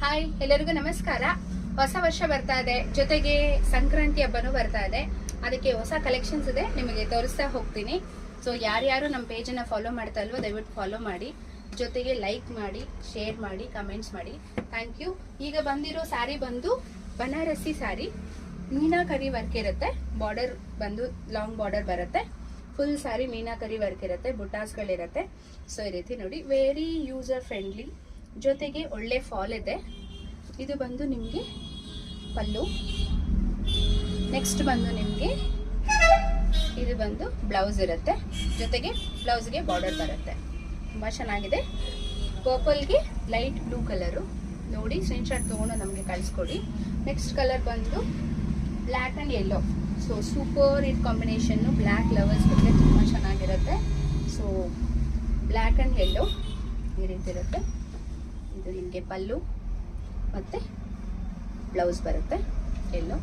Hi, ಎಲ್ಲರಿಗೂ ನಮಸ್ಕಾರ. ಹೊಸ ವರ್ಷ ಬರ್ತಾ ಇದೆ, ಜೊತೆಗೆ ಸಂಕ್ರಾಂತಿ ಹಬ್ಬನೂ ಬರ್ತಾ ಇದೆ. ಅದಕ್ಕೆ ಹೊಸ ಕಲೆಕ್ಷನ್ಸ್ ಇದೆ, ನಿಮಗೆ ತೋರಿಸ್ತಾ ಹೋಗ್ತೀನಿ. ಸೊ ಯಾರ್ಯಾರು ನಮ್ಮ ಪೇಜನ್ನು ಫಾಲೋ ಮಾಡ್ತಾ ಇಲ್ವೋ ದಯವಿಟ್ಟು ಫಾಲೋ ಮಾಡಿ, ಜೊತೆಗೆ ಲೈಕ್ ಮಾಡಿ, ಶೇರ್ ಮಾಡಿ, ಕಮೆಂಟ್ಸ್ ಮಾಡಿ. Thank you. ಈಗ ಬಂದಿರೋ ಸ್ಯಾರಿ ಬಂದು ಬನಾರಸಿ ಸ್ಯಾರಿ, ಮೀನಾಕರಿ ವರ್ಕ್ ಇರುತ್ತೆ. ಬಾರ್ಡರ್ ಬಂದು ಲಾಂಗ್ ಬಾರ್ಡರ್ ಬರುತ್ತೆ. ಫುಲ್ ಸ್ಯಾರಿ ಮೀನಾಕರಿ ವರ್ಕ್ ಇರುತ್ತೆ, ಬುಟಾಸ್ಗಳಿರುತ್ತೆ. ಸೊ ಈ ರೀತಿ ನೋಡಿ, ವೆರಿ ಯೂಸರ್ ಫ್ರೆಂಡ್ಲಿ, ಜೊತೆಗೆ ಒಳ್ಳೆ ಫಾಲ್ ಇದೆ. ಇದು ಬಂದು ನಿಮಗೆ ಪಲ್ಲು. ನೆಕ್ಸ್ಟ್ ಬಂದು ನಿಮಗೆ ಇದು ಬಂದು ಬ್ಲೌಸ್ ಇರುತ್ತೆ, ಜೊತೆಗೆ ಬ್ಲೌಸ್ಗೆ ಬಾರ್ಡರ್ ಬರುತ್ತೆ. ತುಂಬ ಚೆನ್ನಾಗಿದೆ. ಪರ್ಪಲ್ಗೆ ಲೈಟ್ ಬ್ಲೂ ಕಲರು ನೋಡಿ, ಸ್ಕ್ರೀನ್ಶಾಟ್ ತೊಗೊಂಡು ನಮಗೆ ಕಳಿಸ್ಕೊಡಿ. ನೆಕ್ಸ್ಟ್ ಕಲರ್ ಬಂದು black and yellow. So super hit combination, black lovers ಬಗ್ಗೆ ತುಂಬ ಚೆನ್ನಾಗಿರುತ್ತೆ. ಸೊ ಬ್ಲ್ಯಾಕ್ ಆ್ಯಂಡ್ ಯೆಲ್ಲೋ ಈ ರೀತಿ ಇರುತ್ತೆ. ಇದು ನಿಮಗೆ ಪಲ್ಲು ಮತ್ತು ಬ್ಲೌಸ್ ಬರುತ್ತೆ ಯೆಲ್ಲೋ.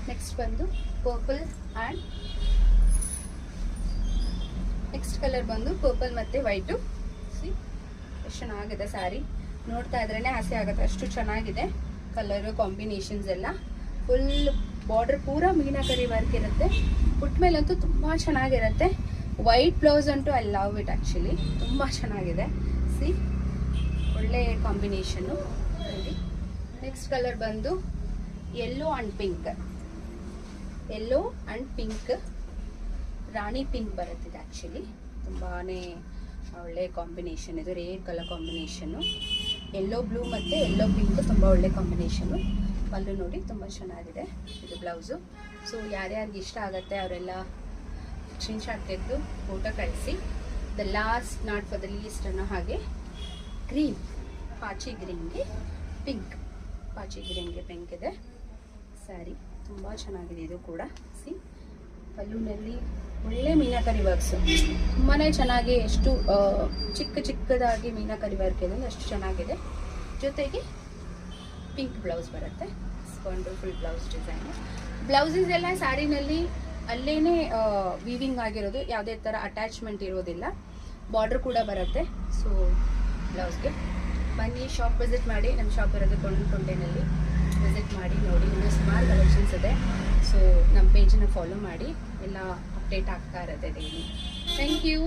ನೆಕ್ಸ್ಟ್ ಬಂದು ಪರ್ಪಲ್ ಆ್ಯಂಡ್ ನೆಕ್ಸ್ಟ್ ಕಲರ್ ಬಂದು ಪರ್ಪಲ್ ಮತ್ತು ವೈಟು. ಸಿ ಎಷ್ಟು ಚೆನ್ನಾಗಿದೆ ಸ್ಯಾರಿ, ನೋಡ್ತಾ ಇದ್ರೇ ಆಸೆ ಆಗುತ್ತೆ, ಅಷ್ಟು ಚೆನ್ನಾಗಿದೆ ಕಲರು ಕಾಂಬಿನೇಷನ್ಸ್ ಎಲ್ಲ. ಫುಲ್ ಬಾರ್ಡರ್ ಪೂರ ಮೀನಾಕರಿ ವರ್ಕ್ ಇರುತ್ತೆ. ಪುಟ್ಟ ಮೇಲಂತೂ ತುಂಬ ಚೆನ್ನಾಗಿರುತ್ತೆ. ವೈಟ್ ಬ್ಲೌಸ್ ಅಂತೂ ಐ ಲವ್ ಇಟ್ ಆ್ಯಕ್ಚುಲಿ, ತುಂಬ ಚೆನ್ನಾಗಿದೆ. ಸಿ ಒಳ್ಳೆ ಕಾಂಬಿನೇಷನ್ನು ನೋಡಿ. ನೆಕ್ಸ್ಟ್ ಕಲರ್ ಬಂದು yellow and pink, yellow and pink, Rani pink ಬರುತ್ತಿದೆ ಆ್ಯಕ್ಚುಲಿ. ತುಂಬಾ ಒಳ್ಳೆ ಕಾಂಬಿನೇಷನ್ ಇದು, rare colour combination. Yellow blue ಮತ್ತು ಯೆಲ್ಲೋ ಪಿಂಕ್ ತುಂಬ ಒಳ್ಳೆ ಕಾಂಬಿನೇಷನ್ನು. ಪಲ್ಲು ನೋಡಿ ತುಂಬ ಚೆನ್ನಾಗಿದೆ. ಇದು ಬ್ಲೌಸು. ಸೊ ಯಾರ್ಯಾರಿಗೆ ಇಷ್ಟ ಆಗುತ್ತೆ ಅವರೆಲ್ಲ ಸ್ಕ್ರೀನ್ಶಾಟ್ ತೆಗೆದು ಫೋಟೋ ಕಳಿಸಿ. The last not for the least ಅನ್ನೋ ಹಾಗೆ ಗ್ರೀನ್, ಪಾಚಿ ಗ್ರೀನ್ಗೆ ಪಿಂಕ್, ಪಾಚಿ ಗ್ರೀನ್ಗೆ ಪಿಂಕ್ ಇದೆ ಸ್ಯಾರಿ. ತುಂಬ ಚೆನ್ನಾಗಿದೆ ಇದು ಕೂಡ. ಸಿ ಪಲ್ಲುನಲ್ಲಿ ಒಳ್ಳೆ ಮೀನಾಕರಿ ವರ್ಕ್ಸು, ತುಂಬಾ ಚೆನ್ನಾಗಿ, ಎಷ್ಟು ಚಿಕ್ಕದಾಗಿ ಮೀನಾಕರಿ ವರ್ಕ್ ಇದೆ, ಅಷ್ಟು ಚೆನ್ನಾಗಿದೆ. ಜೊತೆಗೆ ಪಿಂಕ್ ಬ್ಲೌಸ್ ಬರುತ್ತೆ. Wonderful blouse design. ಬ್ಲೌಸಸ್ ಎಲ್ಲ ಸ್ಯಾರಿನಲ್ಲಿ ಅಲ್ಲೇ ವೀವಿಂಗ್ ಆಗಿರೋದು, ಯಾವುದೇ ಥರ ಅಟ್ಯಾಚ್ಮೆಂಟ್ ಇರೋದಿಲ್ಲ. ಬಾರ್ಡರ್ ಕೂಡ ಬರುತ್ತೆ. ಸೊ ಬ್ಲೌಸ್ಗೆ ಬನ್ನಿ, ಶಾಪ್ ವಿಸಿಟ್ ಮಾಡಿ. ನಮ್ಮ ಶಾಪ್ ಇರೋದು ಕೊಂಡೇನಲ್ಲಿ ವಿಸಿಟ್ ಮಾಡಿ ನೋಡಿ. ಇನ್ನೂ ಸುಮಾರು ಕಲೆಕ್ಷನ್ಸ್ ಇದೆ. ಸೊ ನಮ್ಮ ಪೇಜನ್ನು ಫಾಲೋ ಮಾಡಿ, ಎಲ್ಲ ಅಪ್ಡೇಟ್ ಆಗ್ತಾ ಇರುತ್ತೆ ಡೈಲಿ. Thank you.